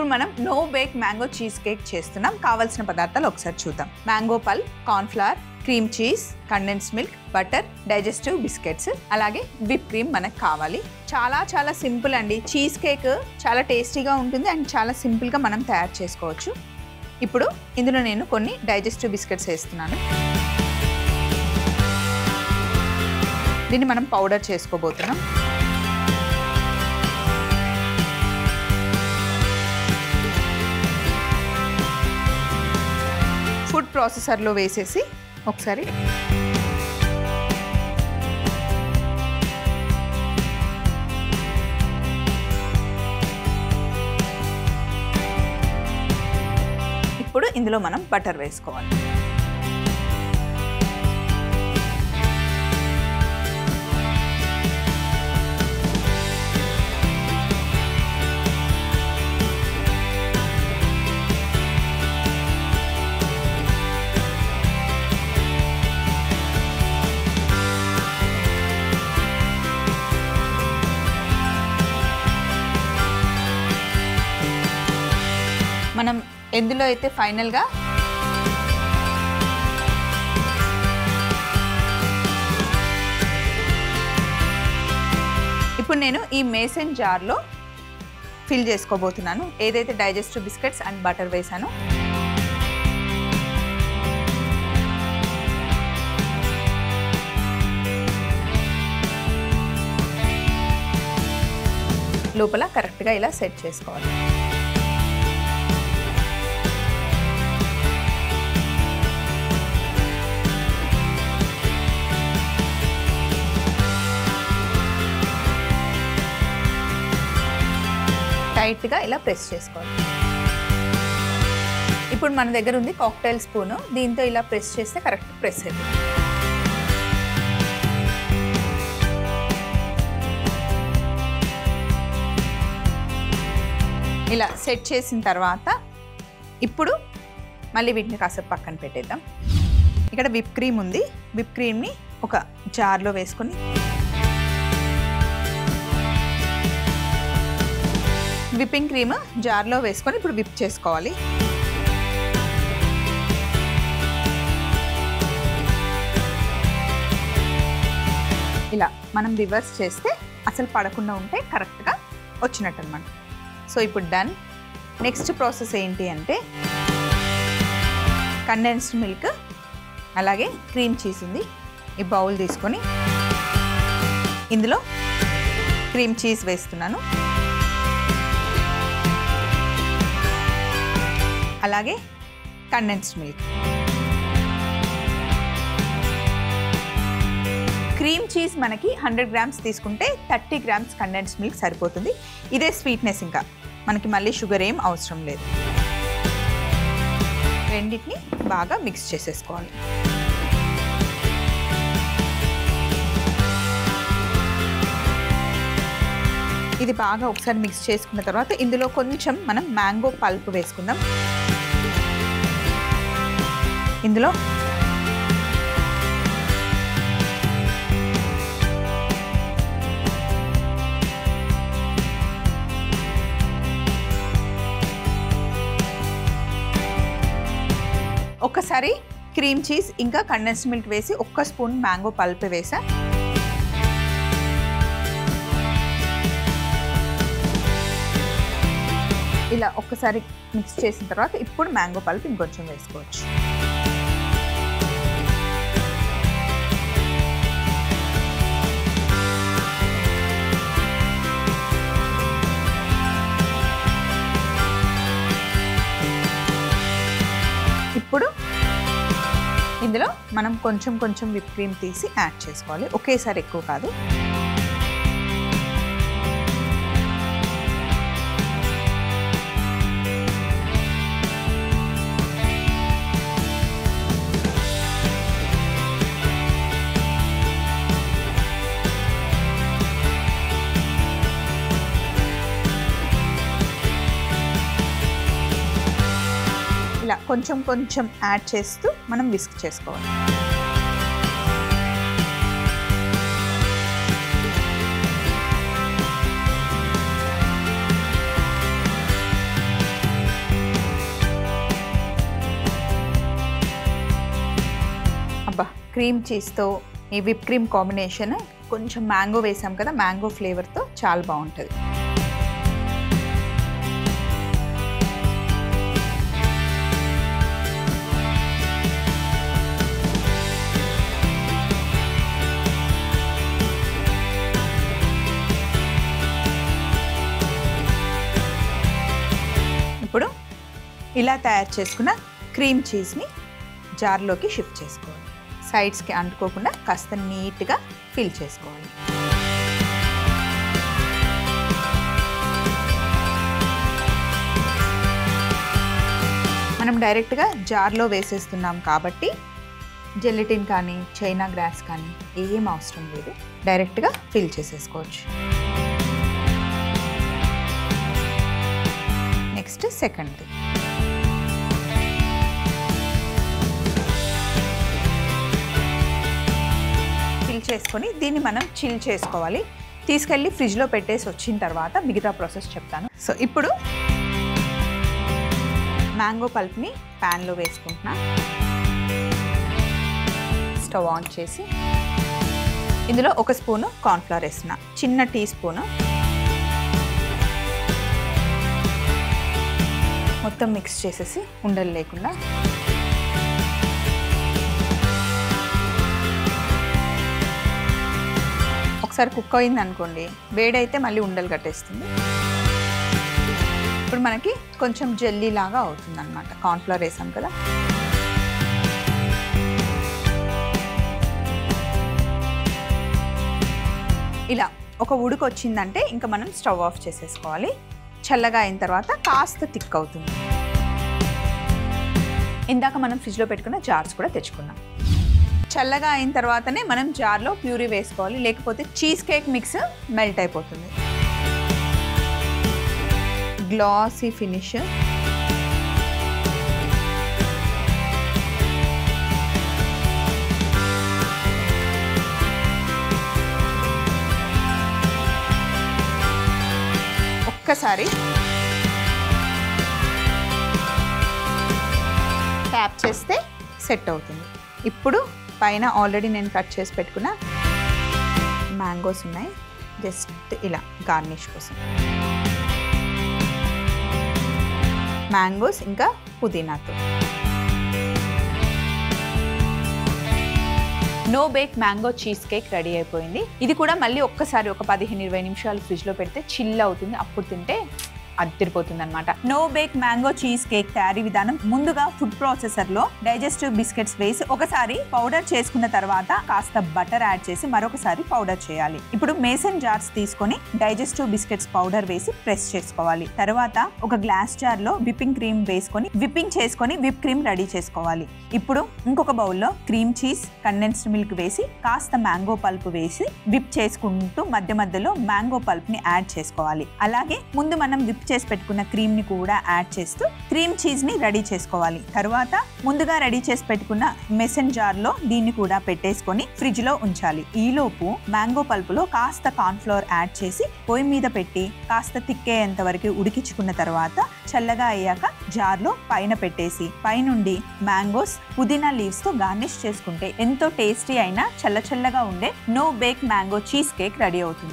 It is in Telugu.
ఇప్పుడు మనం no bake mango cheese cake చేస్తున్నాం. కావాల్సిన పదార్థాలు ఒకసారి చూద్దాం. Mango pulp, corn flour, cream cheese, condense milk, butter, digestive biscuits, అలాగే విప్ క్రీమ్ మనకు కావాలి. చాలా చాలా సింపుల్ అండి. చీజ్ కేక్ చాలా టేస్టీగా ఉంటుంది అండ్ చాలా సింపుల్గా మనం తయారు చేసుకోవచ్చు. ఇప్పుడు ఇందులో నేను కొన్ని డైజెస్టివ్ బిస్కెట్స్ వేస్తున్నాను. దీన్ని మనం పౌడర్ చేసుకోబోతున్నాం. ఫుడ్ ప్రాసెసర్లో వేసేసి ఒకసారి ఇప్పుడు ఇందులో మనం బటర్ వేసుకోవాలి. మనం ఎందులో అయితే ఫైనల్గా ఇప్పుడు నేను ఈ మేసన్ జార్లో ఫిల్ చేసుకోబోతున్నాను. ఏదైతే డైజెస్టివ్ బిస్కెట్స్ అండ్ బటర్ వేసానో లోపల కరెక్ట్గా ఇలా సెట్ చేసుకోవాలి. టైట్గా ఇలా ప్రెస్ చేసుకోవాలి. ఇప్పుడు మన దగ్గర ఉంది కాక్టైల్ స్పూను. దీంతో ఇలా ప్రెస్ చేస్తే కరెక్ట్ ప్రెస్ అవుతుంది. ఇలా సెట్ చేసిన తర్వాత ఇప్పుడు మళ్ళీ వీటిని కాసేపు పక్కన పెట్టేద్దాం. ఇక్కడ విప్ క్రీమ్ ఉంది. విప్ క్రీమ్ని ఒక జార్లో వేసుకొని విప్పింగ్ క్రీమ్ జార్లో వేసుకొని ఇప్పుడు విప్ చేసుకోవాలి. ఇలా మనం రివర్స్ చేస్తే అసలు పడకుండా ఉంటే కరెక్ట్గా వచ్చినట్టు అనమాట. సో ఇప్పుడు డన్. నెక్స్ట్ ప్రాసెస్ ఏంటి అంటే కండెన్స్డ్ మిల్క్ అలాగే క్రీమ్ చీజ్ ఉంది. ఈ బౌల్ తీసుకొని ఇందులో క్రీమ్ చీజ్ వేస్తున్నాను. అలాగే కండెన్స్డ్ మిల్క్. క్రీమ్ చీజ్ మనకి 100 గ్రామ్స్ తీసుకుంటే 30 గ్రామ్స్ కండెన్స్డ్ మిల్క్ సరిపోతుంది. ఇదే స్వీట్నెస్, ఇంకా మనకి మళ్ళీ షుగర్ ఏం అవసరం లేదు. రెండింటిని బాగా మిక్స్ చేసేసుకోవాలి. ఇది బాగా ఒకసారి మిక్స్ చేసుకున్న తర్వాత ఇందులో కొంచెం మనం మ్యాంగో పల్ప్ వేసుకుందాం. ఇందులో ఒక్కసారి క్రీమ్ చీజ్ ఇంకా కండెన్స్డ్ మిల్క్ వేసి ఒక్క స్పూన్ మ్యాంగో పల్ప్ వేసా. ఇలా ఒక్కసారి మిక్స్ చేసిన తర్వాత ఇప్పుడు మ్యాంగో పల్ప్ ఇంకొంచెం వేసుకోవచ్చు. ఇప్పుడు ఇందులో మనం కొంచెం కొంచెం విప్ క్రీమ్ తీసి యాడ్ చేసుకోవాలి. ఒకేసారి ఎక్కువ కాదు. ఇలా కొంచెం కొంచెం యాడ్ చేస్తూ మనం విస్క్ చేసుకోవాలి. క్రీమ్ చీజ్తో ఈ విప్ క్రీమ్ కాంబినేషన్ కొంచెం మ్యాంగో వేసాం కదా, మ్యాంగో ఫ్లేవర్తో చాలా బాగుంటుంది. ఇప్పుడు ఇలా తయారు చేసుకున్న క్రీమ్ చీజ్ని జార్లోకి షిఫ్ట్ చేసుకోవాలి. సైడ్స్కి అంటుకోకుండా కాస్త నీట్గా ఫిల్ చేసుకోవాలి. మనం డైరెక్ట్గా జార్లో వేసేస్తున్నాం కాబట్టి జెలటిన్ కానీ చైనా గ్రాస్ కానీ ఏం అవసరం లేదు, డైరెక్ట్గా ఫిల్ చేసేసుకోవచ్చు. నెక్స్ట్ సెకండ్ది. ఫిల్ చేసుకొని దీన్ని మనం చిల్ చేసుకోవాలి. తీసుకెళ్ళి ఫ్రిడ్జ్లో పెట్టేసి వచ్చిన తర్వాత మిగతా ప్రాసెస్ చెప్తాను. సో ఇప్పుడు మ్యాంగో పల్ప్ని ప్యాన్లో వేసుకుంటున్నా. స్టవ్ ఆన్ చేసి ఇందులో 1 స్పూను కార్న్ఫ్లవర్ వేస్తున్నా, చిన్న టీ స్పూను. మొత్తం మిక్స్ చేసేసి ఉండలు లేకుండా ఒకసారి కుక్ అయింది అనుకోండి, వేడైతే మళ్ళీ ఉండలు కట్టేస్తుంది. ఇప్పుడు మనకి కొంచెం జెల్లీ లాగా అవుతుంది అనమాట, కార్న్ఫ్లవర్ వేసాం కదా. ఇలా ఒక ఉడుకు వచ్చిందంటే ఇంకా మనం స్టవ్ ఆఫ్ చేసేసుకోవాలి. చల్లగా అయిన తర్వాత కాస్త థిక్ అవుతుంది. ఇందాక మనం ఫ్రిడ్జ్లో పెట్టుకున్న జార్స్ కూడా తెచ్చుకున్నాం. చల్లగా అయిన తర్వాతనే మనం జార్లో ప్యూరీ వేసుకోవాలి, లేకపోతే చీజ్ కేక్ మిక్స్ మెల్ట్ అయిపోతుంది. Glossy finish. ఒక్కసారి ట్యాప్ చేస్తే సెట్ అవుతుంది. ఇప్పుడు పైన ఆల్రెడీ నేను కట్ చేసి పెట్టుకున్న మ్యాంగోస్ ఉన్నాయి, జస్ట్ ఇలా గార్నిష్ కోసం. మ్యాంగోస్ ఇంకా పుదీనాతో no bake mango cheese cake ready అయిపోయింది. ఇది కూడా మళ్ళీ ఒక్కసారి ఒక 15-20 నిమిషాలు ఫ్రిడ్జ్లో పెడితే చిల్ అవుతుంది. అప్పుడు తింటే అదిరిపోతుంది అనమాట. No bake mango cheese cake తయారీ విధానం: ముందుగా ఫుడ్ ప్రాసెసర్లో డైజెస్టివ్ బిస్కెట్స్ వేసి ఒకసారి పౌడర్ చేసుకున్న తర్వాత కాస్త బటర్ యాడ్ చేసి మరొకసారి పౌడర్ చేయాలి. ఇప్పుడు మేసన్ జార్స్ తీసుకొని డైజెస్టివ్ బిస్కెట్స్ పౌడర్ వేసి ప్రెస్ చేసుకోవాలి. తర్వాత ఒక గ్లాస్ జార్లో విప్పింగ్ క్రీమ్ వేసుకొని విప్పింగ్ చేసుకొని విప్ క్రీమ్ రెడీ చేసుకోవాలి. ఇప్పుడు ఇంకొక బౌల్లో క్రీమ్ చీజ్, కండెన్స్డ్ మిల్క్ వేసి కాస్త మ్యాంగో పల్ప్ వేసి విప్ చేసుకుంటూ మధ్య మధ్యలో మ్యాంగో పల్ప్ ని యాడ్ చేసుకోవాలి. అలాగే ముందు మనం విప్ చేసి పెట్టుకున్న క్రీమ్ ని కూడా యాడ్ చేస్తూ క్రీమ్ చీజ్ ని రెడీ చేసుకోవాలి. తర్వాత ముందుగా రెడీ చేసి పెట్టుకున్న మెసన్ జార్ లో దీన్ని కూడా పెట్టేసుకొని ఫ్రిడ్జ్ లో ఉంచాలి. ఈలోపు మ్యాంగో పల్ప్ లో కాస్త కార్న్ ఫ్లోర్ యాడ్ చేసి పొయ్యి మీద పెట్టి కాస్త తిక్కేంత వరకు ఉడికించుకున్న తర్వాత చల్లగా అయ్యాక జార్ లో పైన పెట్టేసి పైనుండి మ్యాంగోస్, పుదీనా లీవ్స్ తో గార్నిష్ చేసుకుంటే ఎంతో టేస్టీ అయినా చల్ల చల్లగా ఉండే no bake mango cheese cake ready అవుతుంది.